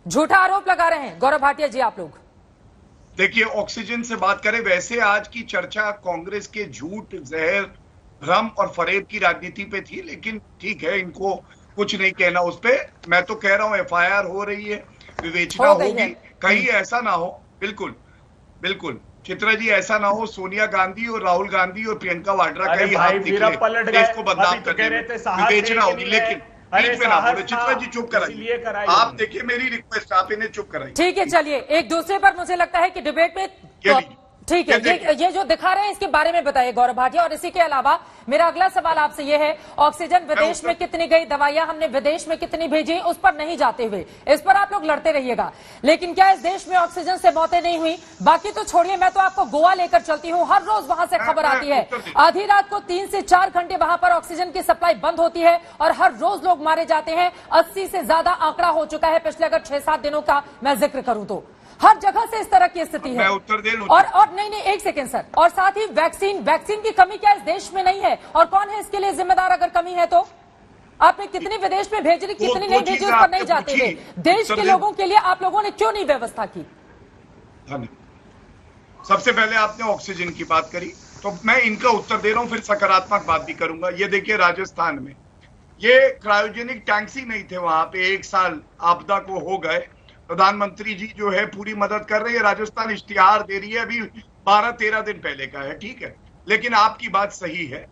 झूठा आरोप लगा रहे हैं गौरव भाटिया जी आप लोग। देखिए, ऑक्सीजन से बात करें, वैसे आज की चर्चा कांग्रेस के झूठ, जहर, भ्रम और फरेब की राजनीति पे थी, लेकिन ठीक है, इनको कुछ नहीं कहना उस पे। मैं तो कह रहा हूं एफआईआर हो रही है, विवेचना होगी, कहीं ऐसा ना हो। बिल्कुल बिल्कुल चित्रा जी, ऐसा ना हो सोनिया गांधी और राहुल गांधी और प्रियंका वाड्रा का ही हाथ निकले, देश को बदनाम करने में। विवेचना होगी, लेकिन बीच में ना बोले। चित्रा जी चुप कराइए, आप देखिए मेरी रिक्वेस्ट, आप इन्हें चुप कराइए। ठीक है, चलिए एक दूसरे पर मुझे लगता है कि डिबेट में ठीक है, ये जो दिखा रहे हैं इसके बारे में बताइए गौरव भाटिया। और इसी के अलावा मेरा अगला सवाल आपसे ये है, ऑक्सीजन विदेश में कितनी गई, दवाइयां हमने विदेश में कितनी भेजी, उस पर नहीं जाते हुए इस पर आप लोग लड़ते रहिएगा, लेकिन क्या इस देश में ऑक्सीजन से मौतें नहीं हुई? बाकी तो छोड़िए, मैं तो आपको गोवा लेकर चलती हूँ, हर रोज वहां से खबर आती है, आधी रात को 3 से 4 घंटे वहां पर ऑक्सीजन की सप्लाई बंद होती है और हर रोज लोग मारे जाते हैं। 80 से ज्यादा आंकड़ा हो चुका है पिछले अगर 6-7 दिनों का मैं जिक्र करूं तो। हर जगह से इस तरह की स्थिति है। मैं उत्तर दे लूं और नहीं, एक सेकेंड सर। और साथ ही वैक्सीन की कमी क्या इस देश में नहीं है? और कौन है इसके लिए जिम्मेदार अगर कमी है तो? आपने कितनी विदेश में भेजी, कितनी नहीं भेजी, उस पर नहीं जाते हुए देश के लोगों के लिए आप लोगों ने क्यों नहीं व्यवस्था की? सबसे पहले आपने ऑक्सीजन की बात करी, तो मैं इनका उत्तर दे रहा हूं, फिर सकारात्मक बात भी करूंगा। ये देखिए, राजस्थान में ये क्रायोजेनिक टैंक्स ही नहीं थे वहां पे, 1 साल आपदा को हो गए। प्रधानमंत्री जी जो है पूरी मदद कर रही है, राजस्थान इश्तिहार दे रही है, अभी 12-13 दिन पहले का है, ठीक है। लेकिन आपकी बात सही है,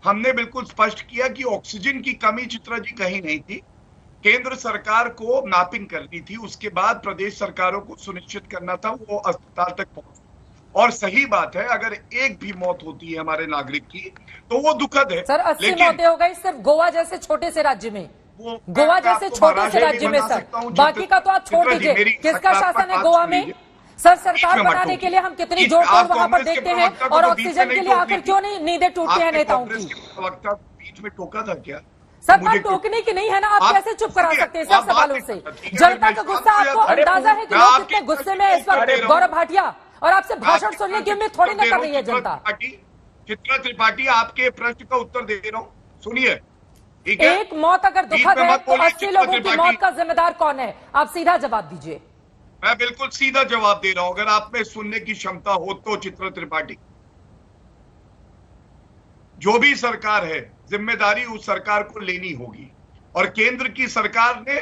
हमने बिल्कुल स्पष्ट किया कि ऑक्सीजन की कमी चित्रा जी कहीं नहीं थी। केंद्र सरकार को मैपिंग करनी थी, उसके बाद प्रदेश सरकारों को सुनिश्चित करना था वो अस्पताल तक पहुंचे। और सही बात है, अगर एक भी मौत होती है हमारे नागरिक की तो वो दुखद है। सर 80 मौतें हो गई सिर्फ गोवा जैसे छोटे से राज्य में, गोवा जैसे छोटे से राज्य में सर, बाकी का तो आप छोड़ दीजिए। किसका शासन है गोवा में? सर सरकार बनाने के लिए हम कितनी जोड़ तोड़ वहां पर देखते हैं, और ऑक्सीजन के लिए आखिर क्यों नहीं नींदें टूटती हैं नेताओं की? बीच में टोका था क्या सर? बात टोकने की नहीं है ना, आप कैसे चुप करा सकते हैं सब सवालों से? जनता का गुस्सा, आपको अंदाजा है कि लोग कितने गुस्से में इस वक्त गौरव भाटिया, और आपसे भाषण सुनने की उम्मीद थोड़ी ना कर रही है जनता। चित्रा त्रिपाठी, आपके प्रश्न का उत्तर दे रहा हूँ, सुनिए। एक मौत अगर दुखद है तो 80 लोगों की मौत का जिम्मेदार कौन है? आप सीधा जवाब दीजिए। मैं बिल्कुल सीधा जवाब दे रहा हूं, अगर आप में सुनने की क्षमता हो तो। चित्रा त्रिपाठी, जो भी सरकार है, जिम्मेदारी उस सरकार को लेनी होगी, और केंद्र की सरकार ने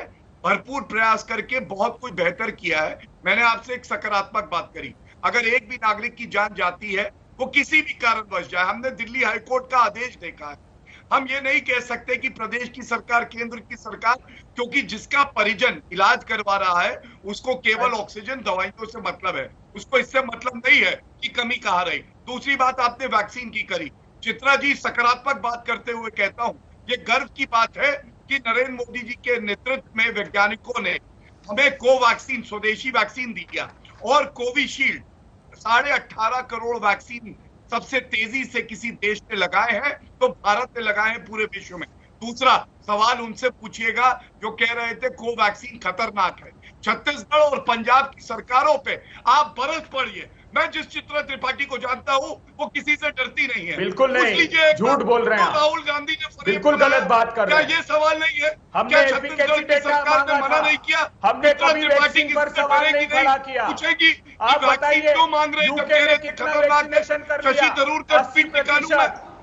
भरपूर प्रयास करके बहुत कुछ बेहतर किया है। मैंने आपसे एक सकारात्मक बात करी, अगर एक भी नागरिक की जान जाती है, वो किसी भी कारणवश जाए, हमने दिल्ली हाईकोर्ट का आदेश देखा है। हम ये नहीं कह सकते कि प्रदेश की सरकार, केंद्र की सरकार, क्योंकि जिसका परिजन इलाज करवा रहा है उसको केवल ऑक्सीजन दवाइयों से मतलब है, उसको इससे मतलब नहीं है कि कमी कहाँ रही। दूसरी बात आपने वैक्सीन की करी। चित्रा जी, सकारात्मक बात करते हुए कहता हूं, ये गर्व की बात है कि नरेंद्र मोदी जी के नेतृत्व में वैज्ञानिकों ने हमें कोवैक्सीन, स्वदेशी वैक्सीन दिया, और कोविशील्ड 18.5 करोड़ वैक्सीन सबसे तेजी से किसी देश ने लगाए हैं तो भारत ने लगाए हैं पूरे विश्व में। दूसरा सवाल उनसे पूछिएगा जो कह रहे थे कोवैक्सीन खतरनाक है। छत्तीसगढ़ और पंजाब की सरकारों पे आप बरस पड़िए। मैं जिस चित्रा त्रिपाठी को जानता हूं वो किसी से डरती नहीं है। बिल्कुल नहीं, झूठ बोल रहे हैं। राहुल गांधी ने बिल्कुल गलत बात कर रहे हैं। क्या ये सवाल नहीं है? हमने छत्तीसगढ़ की सरकार ने मना नहीं किया? हमने कभी वैक्सीन पर सवाल नहीं खड़ा किया। पूछेगी आप बताइए, क्यों मांग रहे थे? कितना वैक्सीनेशन कर लिया? शशि थरूर का ट्वीट निकालूं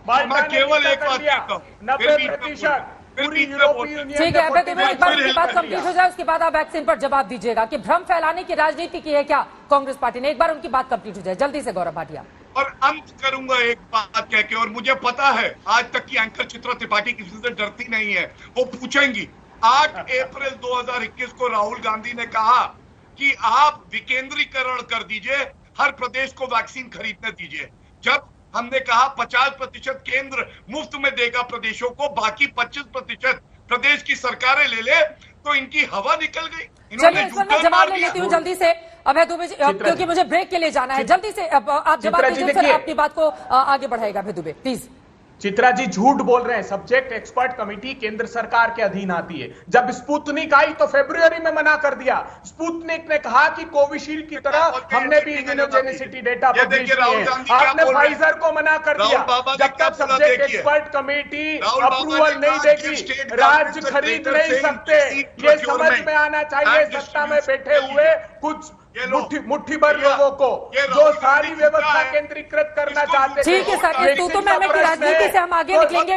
मैं केवल एक बात कहता हूं, 90% पूरी यूरोपीय यूनियन। ठीक है, एक बार उनकी बात कंप्लीट हो जाए उसके बाद आप वैक्सीन पर जवाब दीजिएगा कि भ्रम फैलाने की राजनीति की है क्या कांग्रेस पार्टी ने? एक बार उनकी बात कंप्लीट हो जाए जल्दी से गौरव भाटिया। और अंत करूंगा एक बात कह के, और मुझे पता है आज तक की एंकर चित्रा त्रिपाठी किसी से डरती नहीं है। वो पूछेंगी 8 अप्रैल 2021 को राहुल गांधी ने कहा कि आप विकेंद्रीकरण कर दीजिए, हर प्रदेश को वैक्सीन खरीदने दीजिए। जब हमने कहा 50% केंद्र मुफ्त में देगा प्रदेशों को, बाकी 25% प्रदेश की सरकारें ले ले, तो इनकी हवा निकल गई। चलिए इस पर मैं जवाब ले लेती हूँ जल्दी से अभय दुबे, क्योंकि मुझे ब्रेक के लिए जाना है। जल्दी से आप जवाब दीजिए, फिर अपनी बात को आगे बढ़ाएगा अभय दुबे प्लीज। चित्रा जी झूठ बोल रहे हैं। सब्जेक्ट एक्सपर्ट कमेटी केंद्र सरकार के अधीन आती है। जब स्पुतनिक आई तो फरवरी में मना कर दिया। स्पुतनिक ने कहा कि कोविशील्ड की तरह हमने भी इम्यूनोजेनिसिटी डेटा पब्लिश किए हैं। आपने फाइजर को मना कर दिया। जब तक सब्जेक्ट एक्सपर्ट कमेटी अप्रूवल नहीं देगी, राज्य खरीद नहीं सकते। ये समझ में आना चाहिए सत्ता में बैठे हुए कुछ मुट्ठी भर लोगों को जो सारी व्यवस्था केंद्रीकृत करना चाहते थे। ठीक है सर, तू तो मैं राजनीति से हम आगे निकलेंगे।